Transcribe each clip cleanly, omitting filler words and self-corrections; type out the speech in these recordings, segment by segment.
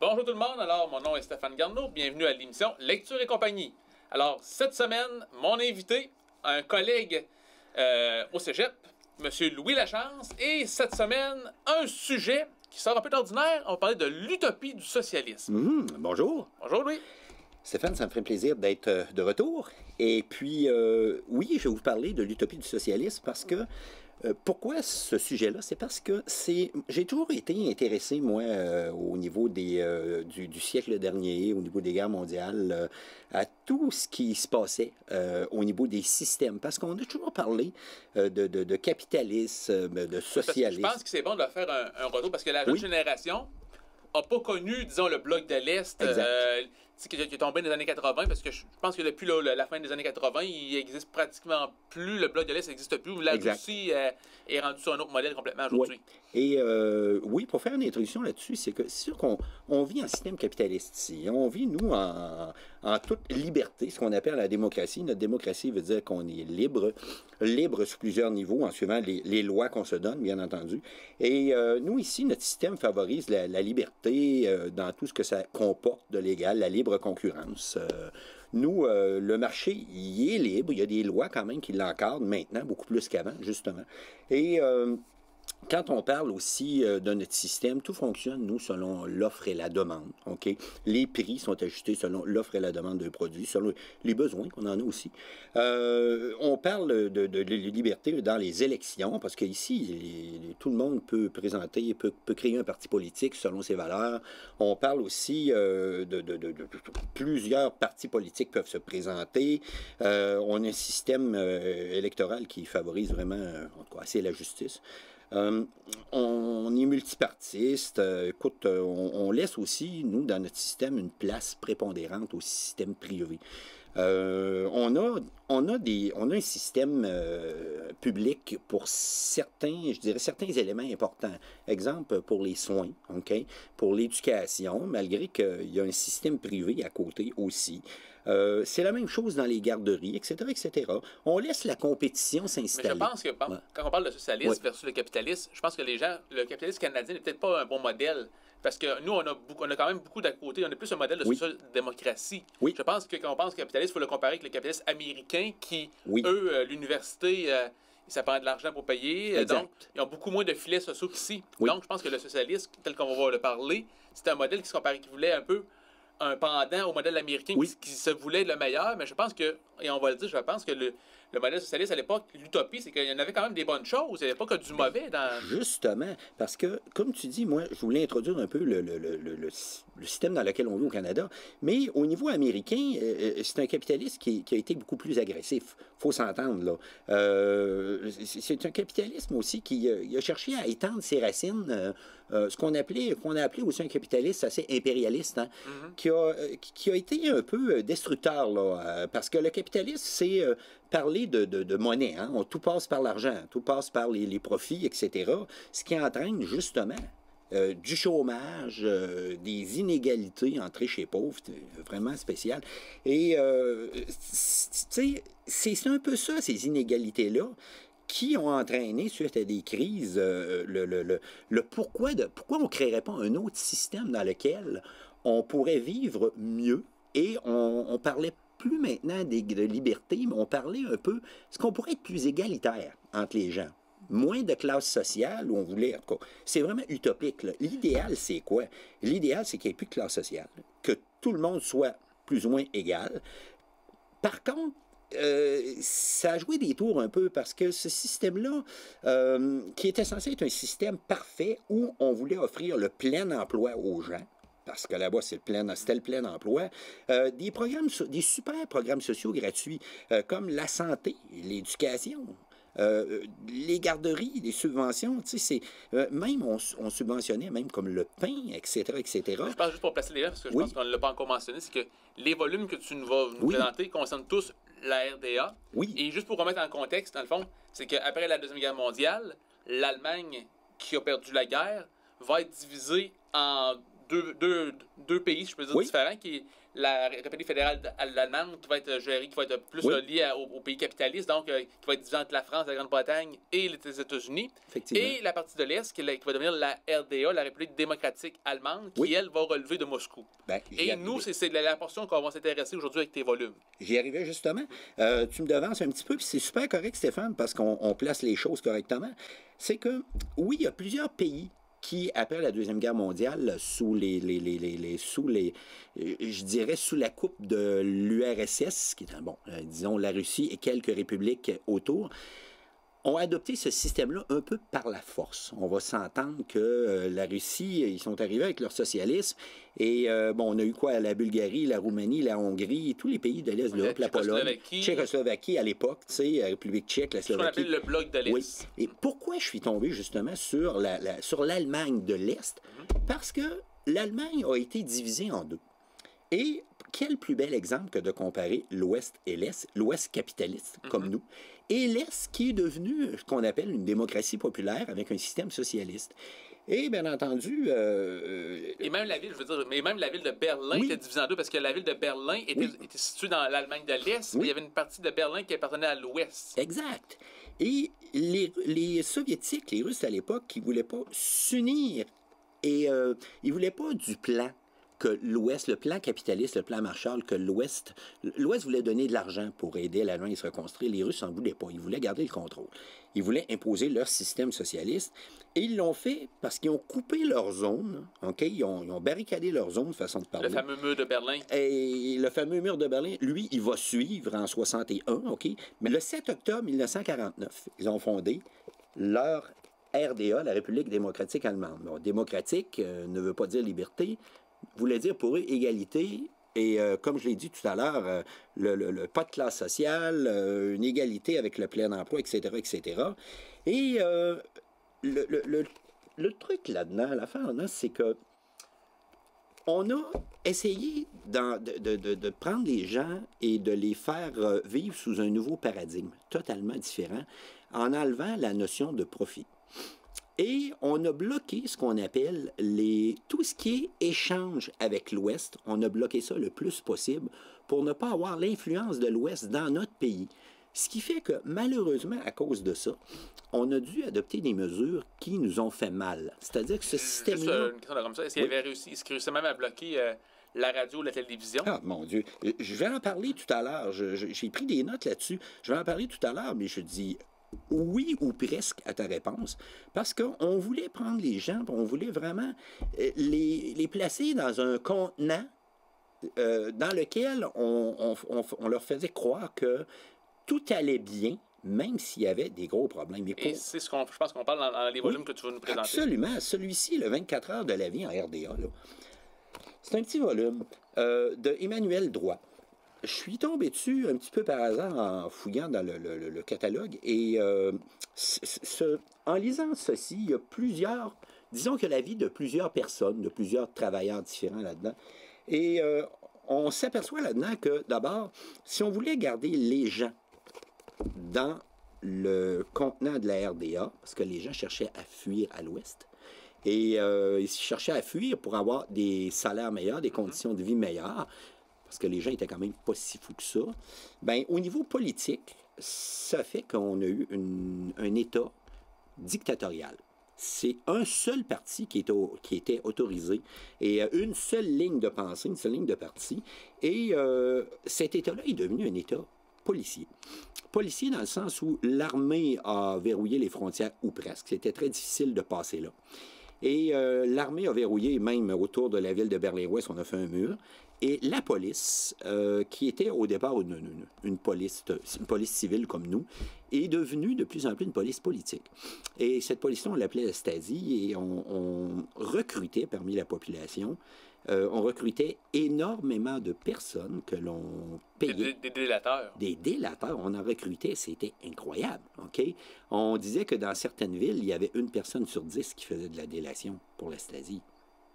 Bonjour tout le monde, alors mon nom est Stéphane Garneau, bienvenue à l'émission Lecture et compagnie. Alors cette semaine, mon invité, un collègue au cégep, M. Louis Lachance, et cette semaine, un sujet qui sort un peu d'ordinaire, on va parler de l'utopie du socialisme. Bonjour. Bonjour Louis. Stéphane, ça me ferait plaisir d'être de retour. Et puis, oui, je vais vous parler de l'utopie du socialisme parce que, pourquoi ce sujet-là? C'est parce que j'ai toujours été intéressé, moi, au niveau du siècle dernier, au niveau des guerres mondiales, à tout ce qui se passait au niveau des systèmes. Parce qu'on a toujours parlé de capitalisme, de socialisme. Je pense que c'est bon de faire un retour parce que la jeune génération n'a pas connu, disons, le bloc de l'Est qui est tombé dans les années 80, parce que je pense que depuis la fin des années 80, il n'existe pratiquement plus, le bloc de l'Est n'existe plus. La Russie est rendue sur un autre modèle complètement aujourd'hui. Et oui, pour faire une introduction là-dessus, c'est sûr qu'on vit en système capitaliste ici. On vit, nous, en toute liberté, ce qu'on appelle la démocratie. Notre démocratie veut dire qu'on est libre sur plusieurs niveaux, en suivant les lois qu'on se donne, bien entendu. Et nous, ici, notre système favorise la liberté dans tout ce que ça comporte de légal, la libre concurrence. Nous, le marché, il est libre. Il y a des lois quand même qui l'encadrent maintenant, beaucoup plus qu'avant, justement. Et quand on parle aussi de notre système, tout fonctionne, nous, selon l'offre et la demande. OK? Les prix sont ajustés selon l'offre et la demande d'un produit, selon les besoins qu'on en a aussi. On parle de liberté dans les élections, parce qu'ici, tout le monde peut présenter, peut créer un parti politique selon ses valeurs. On parle aussi de plusieurs partis politiques peuvent se présenter. On a un système électoral qui favorise vraiment, en tout cas, assez la justice. On est multipartiste. Écoute, on laisse aussi, nous, dans notre système, une place prépondérante au système privé. On a un système public pour certains éléments importants. Exemple, pour les soins, OK? Pour l'éducation, malgré qu'il y a un système privé à côté aussi. C'est la même chose dans les garderies, etc., etc. On laisse la compétition s'installer. Mais je pense que quand on parle de socialisme versus le capitalisme, je pense que le capitalisme canadien n'est peut-être pas un bon modèle. Parce que nous, on a quand même beaucoup d'à côté. On a plus un modèle de social-démocratie. Je pense que quand on pense capitalisme, il faut le comparer avec le capitalisme américain qui, eux, l'université, ça prend de l'argent pour payer. Donc, ils ont beaucoup moins de filets sociaux qu'ici. Donc, je pense que le socialisme, tel qu'on va le parler, c'est un modèle qui voulait un peu un pendant au modèle américain qui se voulait le meilleur, mais je pense que, et on va le dire, je pense que le modèle socialiste à l'époque, l'utopie, c'est qu'il y en avait quand même des bonnes choses, il n'y avait pas que du mauvais dans... Justement, parce que, comme tu dis, moi, je voulais introduire un peu le système dans lequel on vit au Canada, mais au niveau américain, c'est un capitalisme qui a été beaucoup plus agressif. Faut s'entendre, là. C'est un capitalisme aussi qui a cherché à étendre ses racines, ce qu'on a appelé aussi un capitalisme assez impérialiste, hein, qui a été un peu destructeur, là, parce que le capitalisme, c'est parler de monnaie. Hein? Tout passe par l'argent, tout passe par les profits, etc. Ce qui entraîne justement du chômage, des inégalités entre riches et pauvres, vraiment spécial. Et c'est un peu ça, ces inégalités-là, qui ont entraîné, suite à des crises, le pourquoi on ne créerait pas un autre système dans lequel on pourrait vivre mieux et on parlait plus maintenant de liberté, mais on parlait un peu, est-ce qu'on pourrait être plus égalitaire entre les gens? Moins de classe sociale, où on voulait, en tout cas, c'est vraiment utopique. L'idéal, c'est quoi? L'idéal, c'est qu'il n'y ait plus de classe sociale, que tout le monde soit plus ou moins égal. Par contre, ça a joué des tours un peu parce que ce système-là, qui était censé être un système parfait où on voulait offrir le plein emploi aux gens, parce que là-bas, c'était le plein emploi, des super programmes sociaux gratuits, comme la santé, l'éducation, les garderies, les subventions, tu sais, même on subventionnait même comme le pain, etc., etc. Je pense juste pour placer les gens, parce que je pense qu'on ne l'a pas encore mentionné, c'est que les volumes que tu nous vas nous présenter concernent tous la RDA. Et juste pour remettre en contexte, dans le fond, c'est qu'après la Deuxième Guerre mondiale, l'Allemagne, qui a perdu la guerre, va être divisée en deux pays, je peux dire, différents, qui est la République fédérale allemande qui va être gérée, qui va être plus liée au pays capitaliste, donc qui va être divisée entre la France, la Grande-Bretagne et les États-Unis. Et la partie de l'Est qui va devenir la RDA, la République démocratique allemande, qui, elle, va relever de Moscou. Et nous, c'est la portion qu'on va s'intéresser aujourd'hui avec tes volumes. J'y arrivais justement. Tu me devances un petit peu, puis c'est super correct, Stéphane, parce qu'on place les choses correctement. C'est que, oui, il y a plusieurs pays qui, après la Deuxième Guerre mondiale, sous je dirais, sous la coupe de l'URSS, qui est, disons, la Russie et quelques républiques autour, ont adopté ce système-là un peu par la force. On va s'entendre que la Russie, ils sont arrivés avec leur socialisme, et on a eu quoi? La Bulgarie, la Roumanie, la Hongrie, tous les pays de l'Est de l'Europe, la Pologne, Tchécoslovaquie à l'époque, tu sais, la République tchèque, la Slovaquie. Ce qu'on appelle le bloc de l'Est. Oui. Et pourquoi je suis tombé justement sur l'Allemagne de l'Est? Parce que l'Allemagne a été divisée en deux. Et quel plus bel exemple que de comparer l'Ouest et l'Est, l'Ouest capitaliste comme nous, et l'Est qui est devenu ce qu'on appelle une démocratie populaire avec un système socialiste. Et bien entendu... Et même la ville, je veux dire, mais même la ville de Berlin était divisée en deux parce que la ville de Berlin était située dans l'Allemagne de l'Est, mais il y avait une partie de Berlin qui appartenait à l'Ouest. Exact. Et les Soviétiques, les Russes à l'époque, qui ne voulaient pas s'unir et ils ne voulaient pas du plan que l'Ouest, le plan capitaliste, le plan Marshall, que l'Ouest voulait donner de l'argent pour aider l'Allemagne à se reconstruire. Les Russes n'en voulaient pas. Ils voulaient garder le contrôle. Ils voulaient imposer leur système socialiste. Et ils l'ont fait parce qu'ils ont coupé leur zone. OK? Ils ont barricadé leur zone, façon de parler. Le fameux mur de Berlin. Et le fameux mur de Berlin, lui, il va suivre en 61. OK? Mais le 7 octobre 1949, ils ont fondé leur RDA, la République démocratique allemande. Bon, démocratique ne veut pas dire liberté, voulait dire pour eux égalité et, comme je l'ai dit tout à l'heure, pas de classe sociale, une égalité avec le plein emploi, etc., etc. Et le truc là-dedans, l'affaire là-dedans, c'est que on a essayé de prendre les gens et de les faire vivre sous un nouveau paradigme totalement différent en enlevant la notion de profit. Et on a bloqué ce qu'on appelle tout ce qui est échange avec l'Ouest. On a bloqué ça le plus possible pour ne pas avoir l'influence de l'Ouest dans notre pays. Ce qui fait que, malheureusement, à cause de ça, on a dû adopter des mesures qui nous ont fait mal. C'est-à-dire que ce système-là... Juste une question comme ça. Est-ce qu'il avait réussi, est-ce qu'il réussit même à bloquer la radio, la télévision? Ah, mon Dieu. Je vais en parler tout à l'heure. J'ai pris des notes là-dessus. Je vais en parler tout à l'heure, mais je dis... oui ou presque à ta réponse, parce qu'on voulait prendre les gens, on voulait vraiment les placer dans un contenant dans lequel on leur faisait croire que tout allait bien, même s'il y avait des gros problèmes. Et c'est ce je pense qu'on parle dans les volumes que tu vas nous présenter. Absolument. Celui-ci, le 24 heures de la vie en RDA, c'est un petit volume de Emmanuel Droit. Je suis tombé dessus un petit peu par hasard en fouillant dans le catalogue et en lisant ceci, il y a plusieurs, disons que la vie de plusieurs personnes, de plusieurs travailleurs différents là-dedans. Et on s'aperçoit là-dedans que d'abord, si on voulait garder les gens dans le contenant de la RDA, parce que les gens cherchaient à fuir à l'Ouest, et ils cherchaient à fuir pour avoir des salaires meilleurs, des conditions de vie meilleures, parce que les gens étaient quand même pas si fous que ça, bien, au niveau politique, ça fait qu'on a eu un État dictatorial. C'est un seul parti qui était autorisé et une seule ligne de pensée, une seule ligne de parti. Et cet État-là est devenu un État policier. Policier dans le sens où l'armée a verrouillé les frontières, ou presque. C'était très difficile de passer là. Et l'armée a verrouillé, même autour de la ville de Berlin-Ouest, on a fait un mur. Et la police, qui était au départ une police civile comme nous, est devenue de plus en plus une police politique. Et cette police-là, on l'appelait la Stasi, et on recrutait parmi la population, on recrutait énormément de personnes que l'on payait. Des délateurs. Des délateurs. On en recrutait, c'était incroyable. OK? On disait que dans certaines villes, il y avait une personne sur 10 qui faisait de la délation pour la Stasi.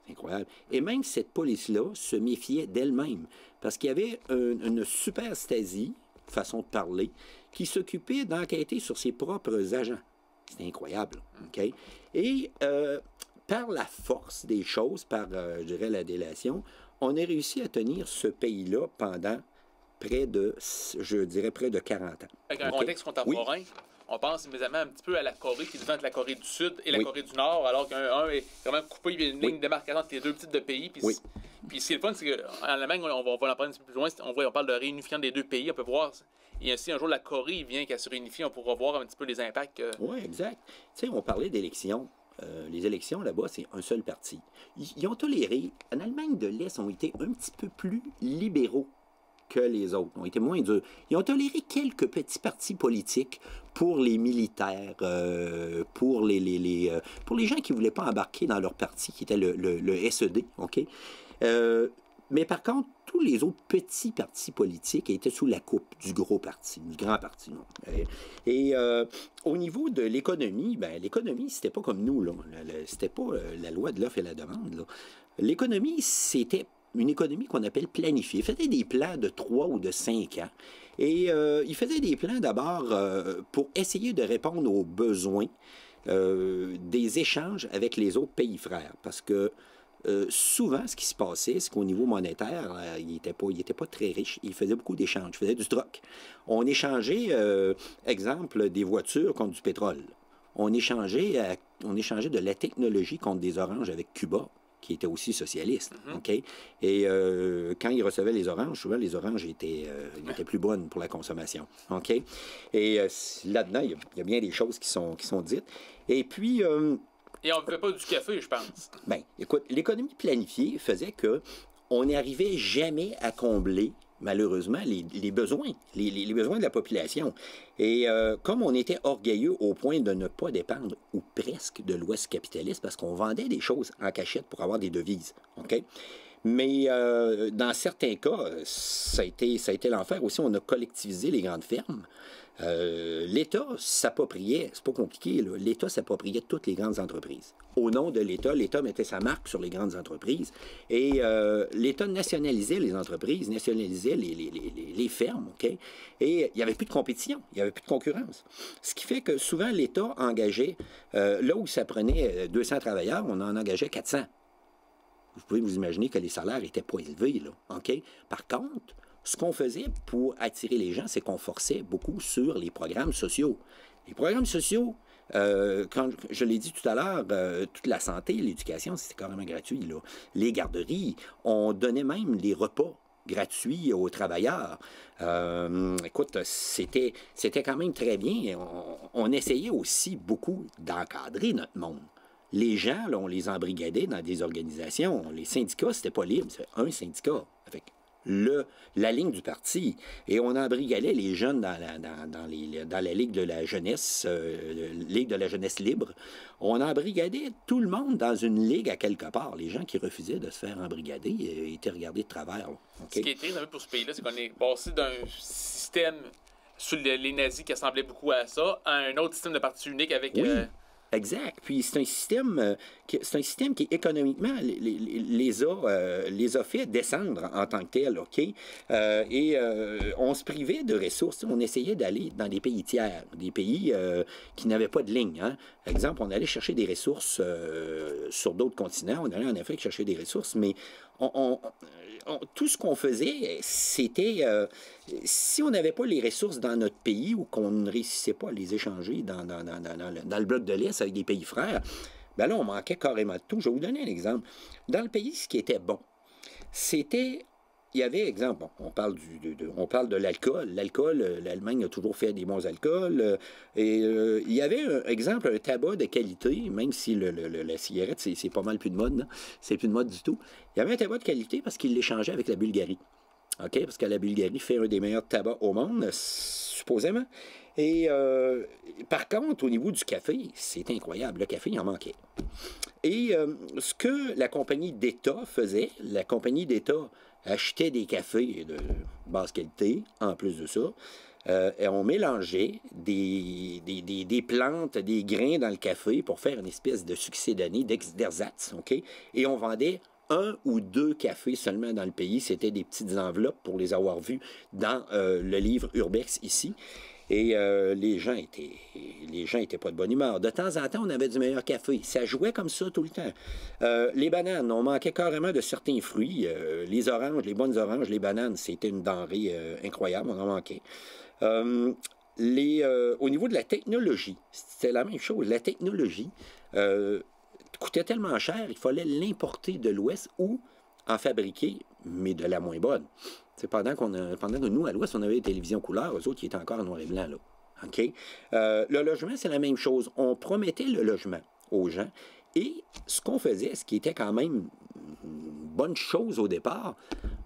C'est incroyable. Et même cette police-là se méfiait d'elle-même, parce qu'il y avait une super Stasi, façon de parler, qui s'occupait d'enquêter sur ses propres agents. C'était incroyable. OK? Et par la force des choses, par, je dirais, la délation, on a réussi à tenir ce pays-là pendant près de, je dirais, près de 40 ans. Avec un contexte contemporain, on pense immédiatement un petit peu à la Corée qui est devant la Corée du Sud et la Corée du Nord, alors qu'un est quand même coupé, il y a une ligne de démarcation entre les deux types de pays. Puis ce qui est le fun, c'est qu'en Allemagne, on va en parler un petit peu plus loin, on parle de réunifiant des deux pays, on peut voir. Et si un jour la Corée vient qu'à se réunifier, on pourra voir un petit peu les impacts. Oui, exact. Tu sais, on parlait d'élections. Les élections là-bas, c'est un seul parti. Ils ont toléré. En Allemagne de l'Est, ont été un petit peu plus libéraux que les autres, ont été moins durs. Ils ont toléré quelques petits partis politiques pour les militaires, pour les gens qui ne voulaient pas embarquer dans leur parti, qui était le SED, OK? Mais par contre, tous les autres petits partis politiques étaient sous la coupe du gros parti, du grand parti. Et au niveau de l'économie, ben l'économie, c'était pas comme nous, là. C'était pas la loi de l'offre et la demande. L'économie, c'était une économie qu'on appelle planifiée. Ils faisaient des plans de 3 ou de 5 ans. Et ils faisaient des plans d'abord pour essayer de répondre aux besoins des échanges avec les autres pays frères. Parce que souvent, ce qui se passait, c'est qu'au niveau monétaire, il n'était pas très riche. Il faisait beaucoup d'échanges. Il faisait du troc. On échangeait, exemple, des voitures contre du pétrole. On échangeait de la technologie contre des oranges avec Cuba, qui était aussi socialiste. OK? Et quand ils recevaient les oranges, souvent les oranges étaient plus bonnes pour la consommation. OK? Et là-dedans, il y a bien des choses qui sont dites. Et puis... Et on ne fait pas du café, je pense. Bien, écoute, l'économie planifiée faisait qu'on n'arrivait jamais à combler, malheureusement, les besoins, les besoins de la population. Et comme on était orgueilleux au point de ne pas dépendre, ou presque, de l'Ouest capitaliste, parce qu'on vendait des choses en cachette pour avoir des devises, OK? Mais dans certains cas, ça a été l'enfer aussi. On a collectivisé les grandes fermes. L'État s'appropriait, c'est pas compliqué, l'État s'appropriait toutes les grandes entreprises. Au nom de l'État mettait sa marque sur les grandes entreprises et l'État nationalisait les entreprises, nationalisait les fermes, OK? Et il n'y avait plus de compétition, il n'y avait plus de concurrence. Ce qui fait que souvent l'État engageait, là où ça prenait 200 travailleurs, on en engageait 400. Vous pouvez vous imaginer que les salaires n'étaient pas élevés, là, OK? Par contre, ce qu'on faisait pour attirer les gens, c'est qu'on forçait beaucoup sur les programmes sociaux. Les programmes sociaux, quand je l'ai dit tout à l'heure, toute la santé, l'éducation, c'était carrément gratuit, là. Les garderies, on donnait même les repas gratuits aux travailleurs. Écoute, c'était quand même très bien. On essayait aussi beaucoup d'encadrer notre monde. Les gens, là, on les embrigadait dans des organisations. Les syndicats, c'était pas libre, c'était un syndicat avec la ligne du parti. Et on embrigadait les jeunes dans la Ligue de la jeunesse, Ligue de la jeunesse libre. On embrigadait tout le monde dans une ligue à quelque part. Les gens qui refusaient de se faire embrigader étaient regardés de travers. Okay? Ce qui est triste pour ce pays-là, c'est qu'on est passé d'un système sous les nazis qui ressemblait beaucoup à ça à un autre système de parti unique avec... Oui. Exact. Puis c'est un système qui économiquement les a fait descendre en tant que tel, OK? Et on se privait de ressources. On essayait d'aller dans des pays tiers, des pays qui n'avaient pas de ligne. Hein? Par exemple, on allait chercher des ressources sur d'autres continents. On allait en Afrique chercher des ressources, mais tout ce qu'on faisait, c'était... si on n'avait pas les ressources dans notre pays ou qu'on ne réussissait pas à les échanger dans le bloc de l'Est avec des pays frères, bien là, on manquait carrément de tout. Je vais vous donner un exemple. Dans le pays, ce qui était bon, c'était... Il y avait, exemple, bon, on parle de l'alcool. L'alcool, l'Allemagne a toujours fait des bons alcools. Et il y avait, exemple, un tabac de qualité, même si la cigarette, c'est pas mal plus de mode. C'est plus de mode du tout. Il y avait un tabac de qualité parce qu'il l'échangeait avec la Bulgarie. OK? Parce que la Bulgarie fait un des meilleurs tabacs au monde, supposément. Et par contre, au niveau du café, c'est incroyable. Le café, il en manquait. Et ce que la compagnie d'État faisait, la compagnie d'État achetait des cafés de basse qualité, en plus de ça, et on mélangeait des plantes, des grains dans le café pour faire une espèce de succédané d'ersatz, OK? Et on vendait 1 ou 2 cafés seulement dans le pays. C'était des petites enveloppes pour les avoir vus dans le livre Urbex ici. Et les gens étaient pas de bonne humeur. De temps en temps, on avait du meilleur café. Ça jouait comme ça tout le temps. Les bananes, on manquait carrément de certains fruits. Les oranges, les bonnes oranges, les bananes, c'était une denrée incroyable, on en manquait. Au niveau de la technologie, c'était la même chose. La technologie coûtait tellement cher, il fallait l'importer de l'Ouest ou en fabriquer, mais de la moins bonne. C'est pendant que nous, à l'Ouest, on avait des télévisions couleurs, eux autres qui étaient encore en noir et blanc, là. OK? Le logement, c'est la même chose. On promettait le logement aux gens. Et ce qu'on faisait, ce qui était quand même une bonne chose au départ,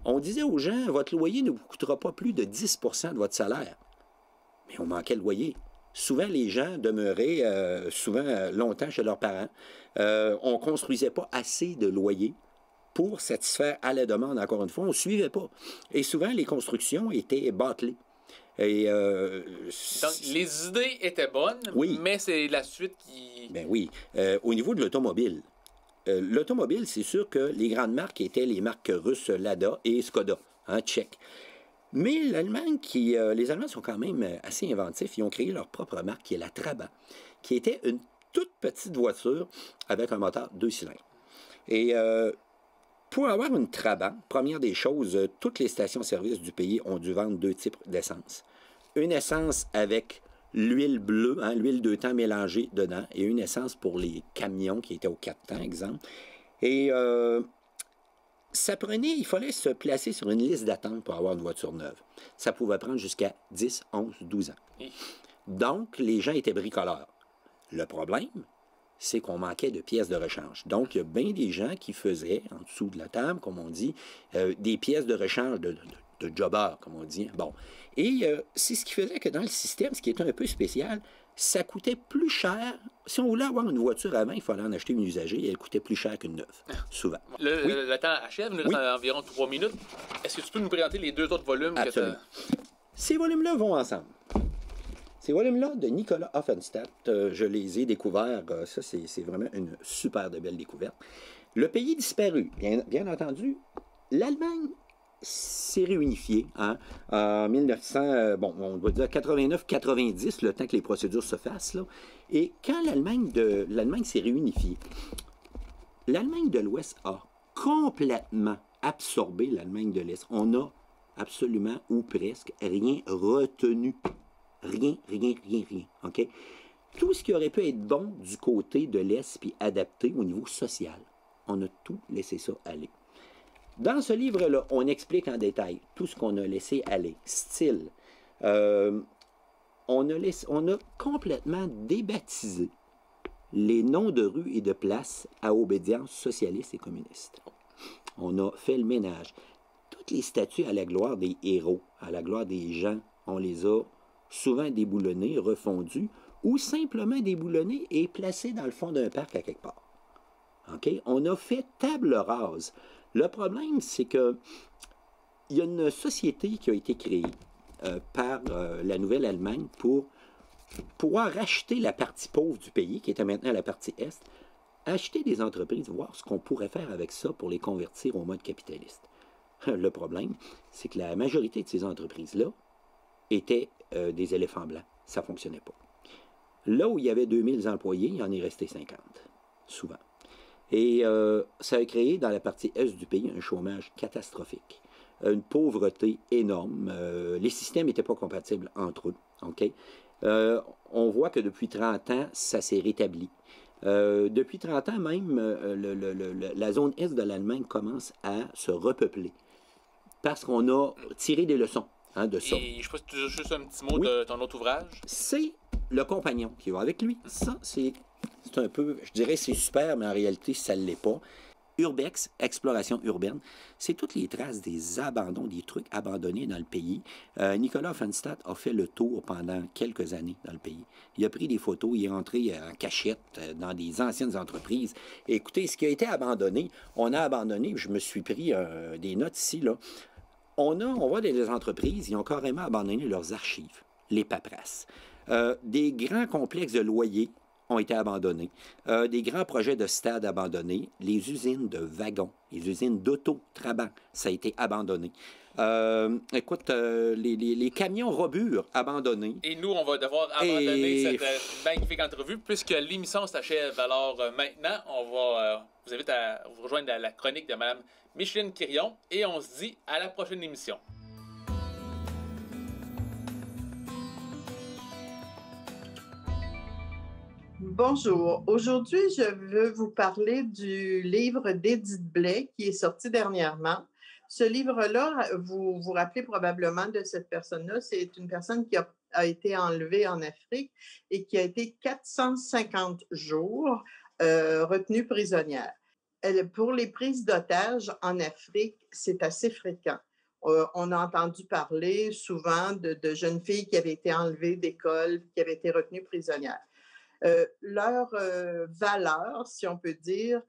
on disait aux gens, votre loyer ne vous coûtera pas plus de 10 de votre salaire. Mais on manquait le loyer. Souvent, les gens demeuraient longtemps chez leurs parents. On ne construisait pas assez de loyers pour satisfaire à la demande, encore une fois. On ne suivait pas. Et souvent, les constructions étaient bâclées. Et, donc, les idées étaient bonnes, oui, mais c'est la suite qui... Ben oui. Au niveau de l'automobile, c'est sûr que les grandes marques étaient les marques russes Lada et Skoda, tchèques. Mais les Allemands sont quand même assez inventifs. Ils ont créé leur propre marque, qui est la Trabant, qui était une toute petite voiture avec un moteur 2 cylindres. Et pour avoir une Trabant, première des choses, toutes les stations-service du pays ont dû vendre 2 types d'essence. Une essence avec l'huile bleue, l'huile 2 temps mélangée dedans, et une essence pour les camions qui étaient au 4 temps, exemple. Et il fallait se placer sur une liste d'attente pour avoir une voiture neuve. Ça pouvait prendre jusqu'à 10, 11, 12 ans. Donc, les gens étaient bricoleurs. Le problème, c'est qu'on manquait de pièces de rechange. Donc, il y a bien des gens qui faisaient, en dessous de la table, comme on dit, des pièces de rechange de jobbers, comme on dit. Bon. Et c'est ce qui faisait que dans le système, ce qui était un peu spécial, ça coûtait plus cher. Si on voulait avoir une voiture avant, il fallait en acheter une usagée et elle coûtait plus cher qu'une neuve, souvent. Le temps achève, nous reste environ 3 minutes. Est-ce que tu peux nous présenter les 2 autres volumes? Absolument. Ces volumes-là vont ensemble. Ces volumes-là de Nicolas Offenstadt, je les ai découverts. Ça, c'est vraiment une super de belle découverte. Le pays disparu, bien entendu, l'Allemagne s'est réunifiée en 1900, on va dire 89-90, le temps que les procédures se fassent. Là. Et quand l'Allemagne s'est réunifiée, l'Allemagne de l'Ouest a complètement absorbé l'Allemagne de l'Est. On n'a absolument ou presque rien retenu. Rien. OK? Tout ce qui aurait pu être bon du côté de l'Est puis adapté au niveau social, on a tout laissé ça aller. Dans ce livre-là, on explique en détail tout ce qu'on a laissé aller. Style, on a complètement débaptisé les noms de rues et de places à obédience socialiste et communiste. On a fait le ménage. Toutes les statues à la gloire des héros, à la gloire des gens, on les a souvent déboulonnés, refondus, ou simplement déboulonnés et placés dans le fond d'un parc à quelque part. Okay? On a fait table rase. Le problème, c'est que il y a une société qui a été créée par la Nouvelle-Allemagne pour pouvoir racheter la partie pauvre du pays, qui était maintenant la partie Est, acheter des entreprises, voir ce qu'on pourrait faire avec ça pour les convertir au mode capitaliste. Le problème, c'est que la majorité de ces entreprises-là étaient des éléphants blancs. Ça ne fonctionnait pas. Là où il y avait 2000 employés, il en est resté 50, souvent. Et ça a créé dans la partie Est du pays un chômage catastrophique, une pauvreté énorme. Les systèmes n'étaient pas compatibles entre eux. Okay? On voit que depuis 30 ans, ça s'est rétabli. Depuis 30 ans même, la zone Est de l'Allemagne commence à se repeupler parce qu'on a tiré des leçons de ça. Et je sais pas si tu as juste un petit mot de ton autre ouvrage. C'est Le Compagnon qui va avec lui. Ça, c'est un peu, je dirais c'est super, mais en réalité, ça ne l'est pas. Urbex, exploration urbaine, c'est toutes les traces des abandons, des trucs abandonnés dans le pays. Nicolas Offenstadt a fait le tour pendant quelques années dans le pays. Il a pris des photos, il est entré en cachette dans des anciennes entreprises. Et écoutez, ce qui a été abandonné, on a abandonné, je me suis pris des notes ici, là. On voit des entreprises, ils ont carrément abandonné leurs archives, les paperasses. Des grands complexes de loyers ont été abandonnés. Des grands projets de stades abandonnés. Les usines de wagons, les usines d'auto-trabant, ça a été abandonné. Écoute, les camions robures abandonnés. Et nous, on va devoir abandonner cette magnifique entrevue puisque l'émission s'achève. Alors maintenant, on va vous invite à vous rejoindre à la chronique de Mme Micheline Quirion et on se dit à la prochaine émission. Bonjour. Aujourd'hui, je veux vous parler du livre d'Édith Blais qui est sorti dernièrement. Ce livre-là, vous vous rappelez probablement de cette personne-là. C'est une personne qui a été enlevée en Afrique et qui a été 450 jours retenue prisonnière. Pour les prises d'otages en Afrique, c'est assez fréquent. On a entendu parler souvent de jeunes filles qui avaient été enlevées d'école, qui avaient été retenues prisonnières. Leur valeur, si on peut dire,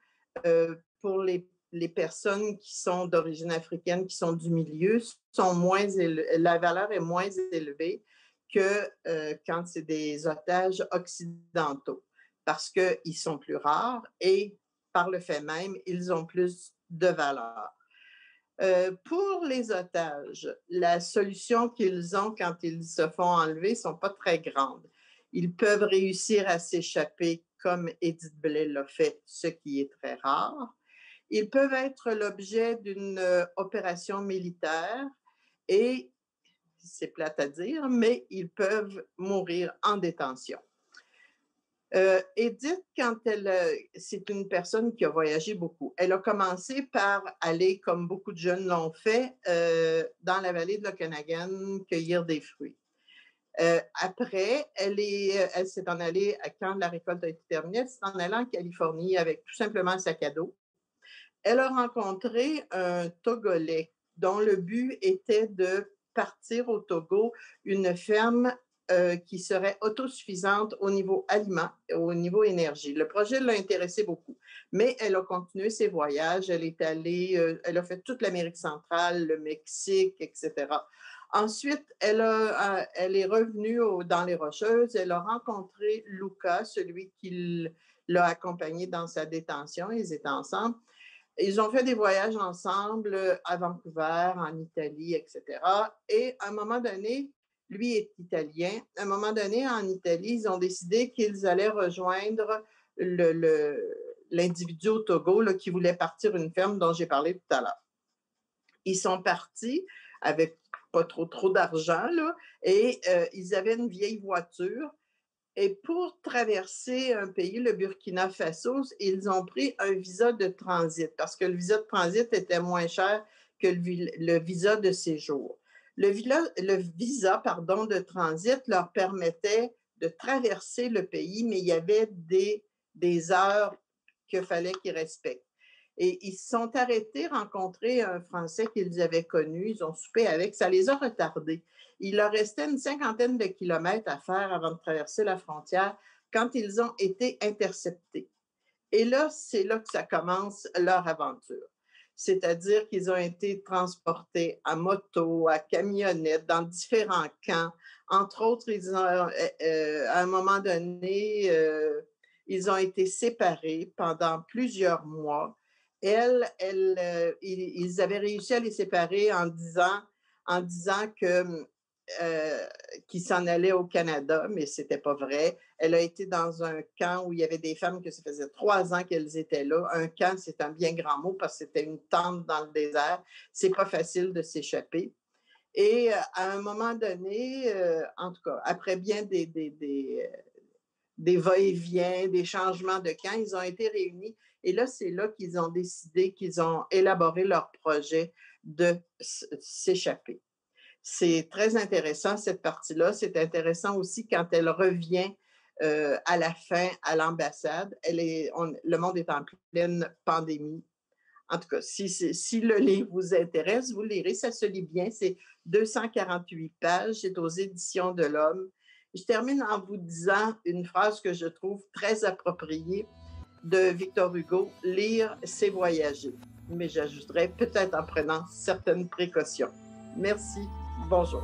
pour les personnes qui sont d'origine africaine, qui sont du milieu, la valeur est moins élevée que quand c'est des otages occidentaux, parce qu'ils sont plus rares et par le fait même, ils ont plus de valeur. Pour les otages, la solution qu'ils ont quand ils se font enlever ne sont pas très grandes. Ils peuvent réussir à s'échapper comme Édith Blais l'a fait, ce qui est très rare. Ils peuvent être l'objet d'une opération militaire et, c'est plate à dire, mais ils peuvent mourir en détention. Édith, c'est une personne qui a voyagé beaucoup. Elle a commencé par aller, comme beaucoup de jeunes l'ont fait, dans la vallée de l'Okanagan, cueillir des fruits. Après, elle s'est en allée, quand la récolte a été terminée, elle s'est en allée en Californie avec tout simplement un sac à dos. Elle a rencontré un Togolais dont le but était de partir au Togo une ferme qui serait autosuffisante au niveau aliments et au niveau énergie. Le projet l'a intéressée beaucoup, mais elle a continué ses voyages. Elle est allée, elle a fait toute l'Amérique centrale, le Mexique, etc. Ensuite, elle est revenue dans les Rocheuses. Elle a rencontré Luca, celui qui l'a accompagnée dans sa détention. Ils étaient ensemble. Ils ont fait des voyages ensemble à Vancouver, en Italie, etc. Et à un moment donné, lui est italien. À un moment donné, en Italie, ils ont décidé qu'ils allaient rejoindre l'individu au Togo là, qui voulait partir une ferme dont j'ai parlé tout à l'heure. Ils sont partis avec pas trop d'argent, là, et ils avaient une vieille voiture. Et pour traverser un pays, le Burkina Faso, ils ont pris un visa de transit parce que le visa de transit était moins cher que le visa de séjour. Le visa de transit leur permettait de traverser le pays, mais il y avait des heures qu'il fallait qu'ils respectent. Et ils se sont arrêtés, rencontrer un Français qu'ils avaient connu, ils ont soupé avec, ça les a retardés. Il leur restait une 50aine de kilomètres à faire avant de traverser la frontière quand ils ont été interceptés. Et là, c'est là que ça commence leur aventure. C'est-à-dire qu'ils ont été transportés à moto, à camionnette, dans différents camps. Entre autres, à un moment donné, ils ont été séparés pendant plusieurs mois. Ils avaient réussi à les séparer en disant qu'ils s'en allaient au Canada, mais ce n'était pas vrai. Elle a été dans un camp où il y avait des femmes que ça faisait 3 ans qu'elles étaient là. Un camp, c'est un bien grand mot parce que c'était une tente dans le désert. C'est pas facile de s'échapper. Et à un moment donné, en tout cas, après bien des va-et-vient, des changements de camp, ils ont été réunis. Et là, c'est là qu'ils ont décidé, qu'ils ont élaboré leur projet de s'échapper. C'est très intéressant, cette partie-là. C'est intéressant aussi quand elle revient à la fin à l'ambassade. Le monde est en pleine pandémie. En tout cas, si le livre vous intéresse, vous le lirez. Ça se lit bien. C'est 248 pages. C'est aux Éditions de l'Homme. Je termine en vous disant une phrase que je trouve très appropriée de Victor Hugo, « Lire, c'est voyager ». Mais j'ajouterais peut-être en prenant certaines précautions. Merci. Bonjour.